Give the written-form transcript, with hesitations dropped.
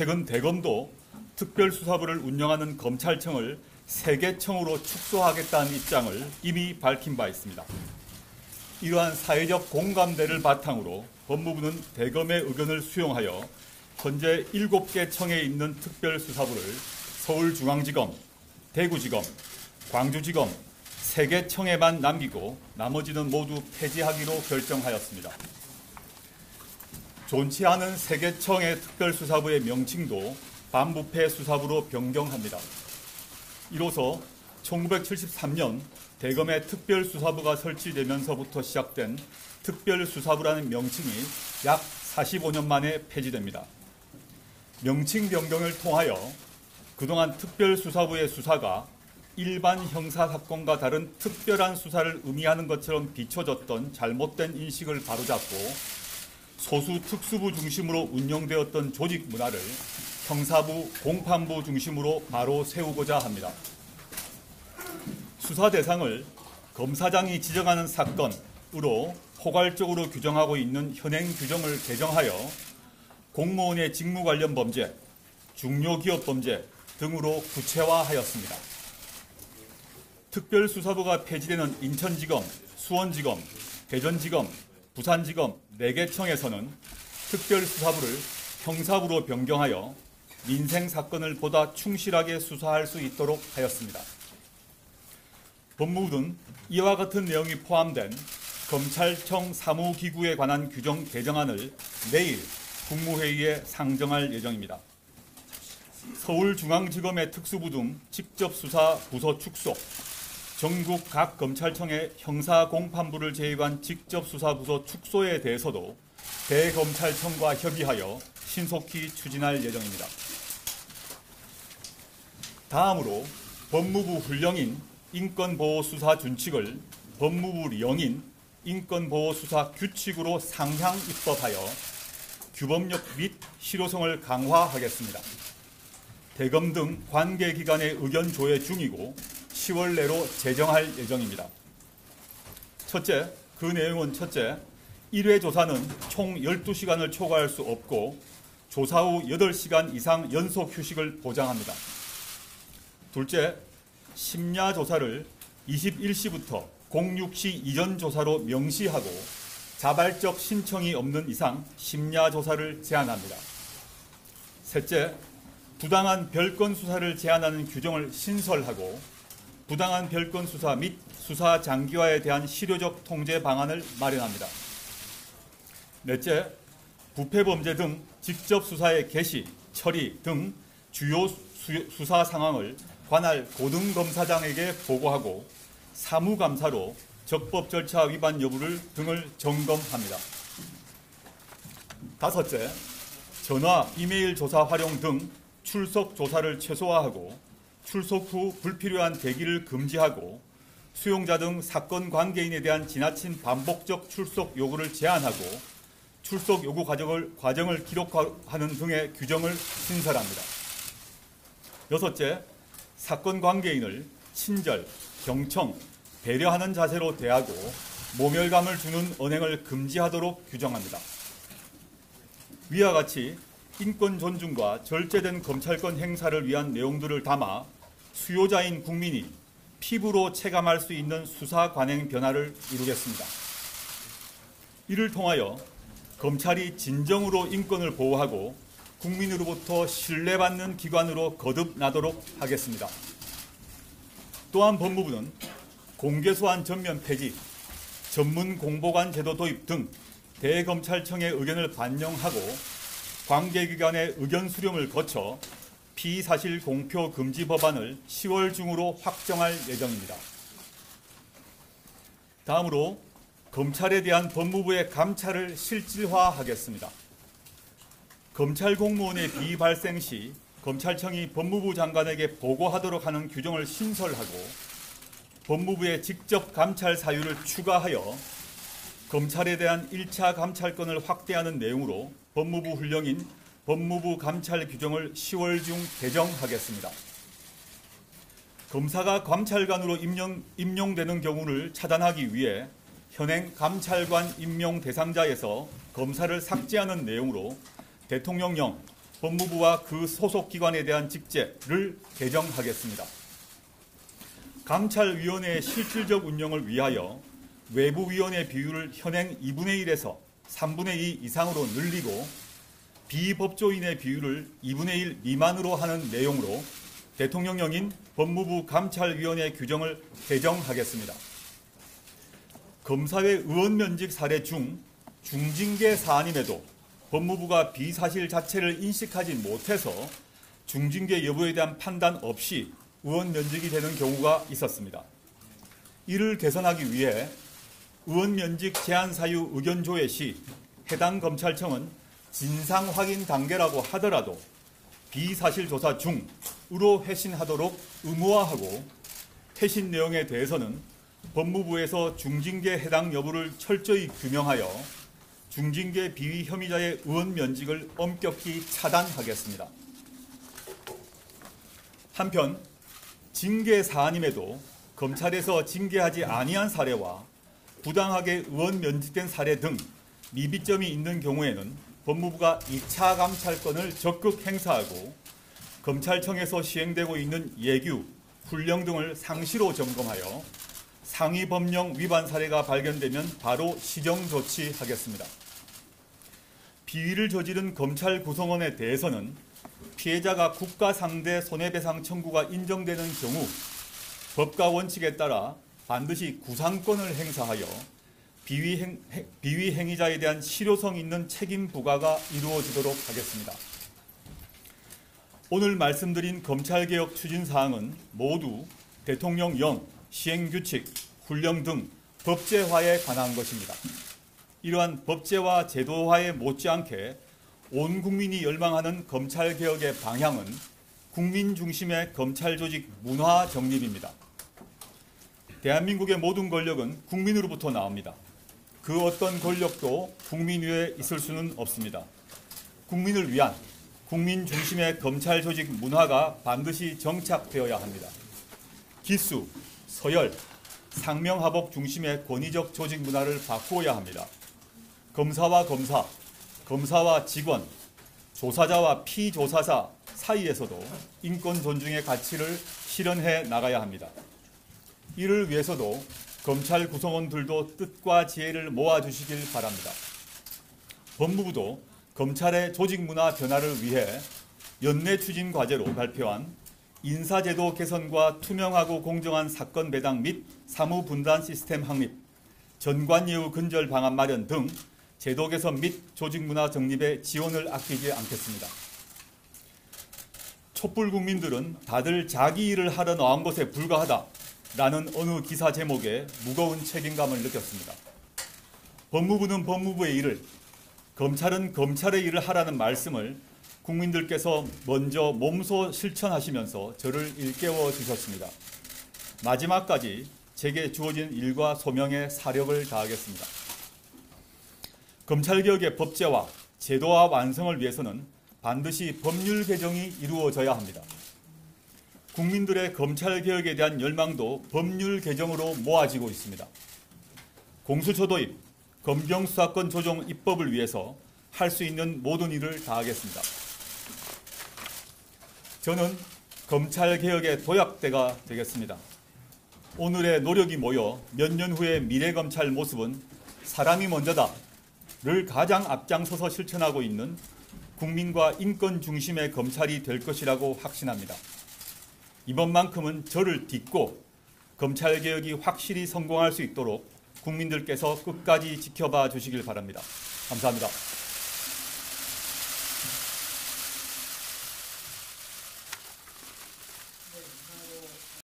최근 대검도 특별수사부를 운영하는 검찰청을 3개청으로 축소하겠다는 입장을 이미 밝힌 바 있습니다. 이러한 사회적 공감대를 바탕으로 법무부는 대검의 의견을 수용하여 현재 7개 청에 있는 특별수사부를 서울중앙지검, 대구지검, 광주지검 3개 청에만 남기고 나머지는 모두 폐지하기로 결정하였습니다. 존치 않은 3개 청의 특별수사부의 명칭도 반부패 수사부로 변경합니다. 이로써 1973년 대검의 특별수사부가 설치되면서부터 시작된 특별수사부라는 명칭이 약 45년 만에 폐지됩니다. 명칭 변경을 통하여 그동안 특별수사부의 수사가 일반 형사사건과 다른 특별한 수사를 의미하는 것처럼 비춰졌던 잘못된 인식을 바로잡고 소수 특수부 중심으로 운영되었던 조직 문화를 형사부, 공판부 중심으로 바로 세우고자 합니다. 수사 대상을 검사장이 지정하는 사건으로 포괄적으로 규정하고 있는 현행 규정을 개정하여 공무원의 직무 관련 범죄, 중요기업 범죄 등으로 구체화하였습니다. 특별수사부가 폐지되는 인천지검, 수원지검, 대전지검, 부산지검 4개 청에서는 특별수사부를 형사부로 변경하여 민생사건을 보다 충실하게 수사할 수 있도록 하였습니다. 법무부는 이와 같은 내용이 포함된 검찰청 사무기구에 관한 규정 개정안을 내일 국무회의에 상정할 예정입니다. 서울중앙지검의 특수부 등 직접수사 부서 축소, 전국 각 검찰청의 형사공판부를 제외한 직접수사부서 축소에 대해서도 대검찰청과 협의하여 신속히 추진할 예정입니다. 다음으로 법무부 훈령인 인권보호수사 준칙을 법무부 령인 인권보호수사 규칙으로 상향 입법하여 규범력 및 실효성을 강화하겠습니다. 대검 등 관계기관의 의견 조회 중이고 10월 내로 제정할 예정입니다. 그 내용은 첫째, 1회 조사는 총 12시간을 초과할 수 없고 조사 후 8시간 이상 연속 휴식을 보장합니다. 둘째, 심야 조사를 21시부터 06시 이전 조사로 명시하고 자발적 신청이 없는 이상 심야 조사를 제한합니다. 셋째, 부당한 별건 수사를 제한하는 규정을 신설하고 부당한 별건 수사 및 수사 장기화에 대한 실효적 통제 방안을 마련합니다. 넷째, 부패범죄 등 직접 수사의 개시, 처리 등 주요 수사 상황을 관할 고등검사장에게 보고하고 사무감사로 적법 절차 위반 여부를 등을 점검합니다. 다섯째, 전화, 이메일 조사 활용 등 출석 조사를 최소화하고 출석 후 불필요한 대기를 금지하고 수용자 등 사건 관계인에 대한 지나친 반복적 출석 요구를 제한하고 출석 요구 과정을 기록하는 등의 규정을 신설합니다. 여섯째, 사건 관계인을 친절, 경청, 배려하는 자세로 대하고 모멸감을 주는 언행을 금지하도록 규정합니다. 위와 같이 인권 존중과 절제된 검찰권 행사를 위한 내용들을 담아 수요자인 국민이 피부로 체감할 수 있는 수사 관행 변화를 이루겠습니다. 이를 통하여 검찰이 진정으로 인권을 보호하고 국민으로부터 신뢰받는 기관으로 거듭나도록 하겠습니다. 또한 법무부는 공개소환 전면 폐지, 전문 공보관 제도 도입 등 대검찰청의 의견을 반영하고 관계기관의 의견 수렴을 거쳐 피사실 공표 금지 법안을 10월 중으로 확정할 예정입니다. 다음으로 검찰에 대한 법무부의 감찰을 실질화하겠습니다. 검찰 공무원의 비위 발생 시 검찰청이 법무부 장관에게 보고하도록 하는 규정을 신설하고 법무부의 직접 감찰 사유를 추가하여 검찰에 대한 1차 감찰권을 확대하는 내용으로 법무부 훈령인 법무부 감찰 규정을 10월 중 개정하겠습니다. 검사가 감찰관으로 임용되는 경우를 차단하기 위해 현행 감찰관 임용 대상자에서 검사를 삭제하는 내용으로 대통령령, 법무부와 그 소속 기관에 대한 직제를 개정하겠습니다. 감찰위원회의 실질적 운영을 위하여 외부위원회 비율을 현행 2분의 1에서 3분의 2 이상으로 늘리고 비법조인의 비율을 2분의 1 미만으로 하는 내용으로 대통령령인 법무부 감찰위원회 규정을 개정하겠습니다. 검사회 의원면직 사례 중 중징계 사안임에도 법무부가 비사실 자체를 인식하지 못해서 중징계 여부에 대한 판단 없이 의원면직이 되는 경우가 있었습니다. 이를 개선하기 위해 의원면직 제한 사유 의견 조회 시 해당 검찰청은 진상 확인 단계라고 하더라도 비사실 조사 중으로 회신하도록 의무화하고 회신 내용에 대해서는 법무부에서 중징계 해당 여부를 철저히 규명하여 중징계 비위 혐의자의 의원 면직을 엄격히 차단하겠습니다. 한편 징계 사안임에도 검찰에서 징계하지 아니한 사례와 부당하게 의원 면직된 사례 등 미비점이 있는 경우에는 법무부가 2차 감찰권을 적극 행사하고 검찰청에서 시행되고 있는 예규, 훈령 등을 상시로 점검하여 상위 법령 위반 사례가 발견되면 바로 시정 조치하겠습니다. 비위를 저지른 검찰 구성원에 대해서는 피해자가 국가 상대 손해배상 청구가 인정되는 경우 법과 원칙에 따라 반드시 구상권을 행사하여 비위 행위자에 대한 실효성 있는 책임 부과가 이루어지도록 하겠습니다. 오늘 말씀드린 검찰개혁 추진사항은 모두 대통령령, 시행규칙, 훈령 등 법제화에 관한 것입니다. 이러한 법제화 제도화에 못지않게 온 국민이 열망하는 검찰개혁의 방향은 국민 중심의 검찰조직 문화 정립입니다. 대한민국의 모든 권력은 국민으로부터 나옵니다. 그 어떤 권력도 국민 위에 있을 수는 없습니다. 국민을 위한 국민 중심의 검찰 조직 문화가 반드시 정착되어야 합니다. 기수, 서열, 상명하복 중심의 권위적 조직 문화를 바꾸어야 합니다. 검사와 검사, 검사와 직원, 조사자와 피조사자 사이에서도 인권 존중의 가치를 실현해 나가야 합니다. 이를 위해서도 검찰 구성원들도 뜻과 지혜를 모아주시길 바랍니다. 법무부도 검찰의 조직 문화 변화를 위해 연내 추진 과제로 발표한 인사제도 개선과 투명하고 공정한 사건 배당 및 사무 분단 시스템 확립, 전관예우 근절 방안 마련 등 제도 개선 및 조직 문화 정립에 지원을 아끼지 않겠습니다. 촛불 국민들은 다들 자기 일을 하러 나온 것에 불과하다 라는 어느 기사 제목에 무거운 책임감을 느꼈습니다. 법무부는 법무부의 일을, 검찰은 검찰의 일을 하라는 말씀을 국민들께서 먼저 몸소 실천하시면서 저를 일깨워 주셨습니다. 마지막까지 제게 주어진 일과 소명에 사력을 다하겠습니다. 검찰개혁의 법제화, 제도화 완성을 위해서는 반드시 법률 개정이 이루어져야 합니다. 국민들의 검찰개혁에 대한 열망도 법률 개정으로 모아지고 있습니다. 공수처 도입, 검경수사권 조정 입법을 위해서 할 수 있는 모든 일을 다하겠습니다. 저는 검찰개혁의 도약대가 되겠습니다. 오늘의 노력이 모여 몇 년 후의 미래검찰 모습은 사람이 먼저다를 가장 앞장서서 실천하고 있는 국민과 인권 중심의 검찰이 될 것이라고 확신합니다. 이번만큼은 저를 딛고 검찰개혁이 확실히 성공할 수 있도록 국민들께서 끝까지 지켜봐 주시길 바랍니다. 감사합니다.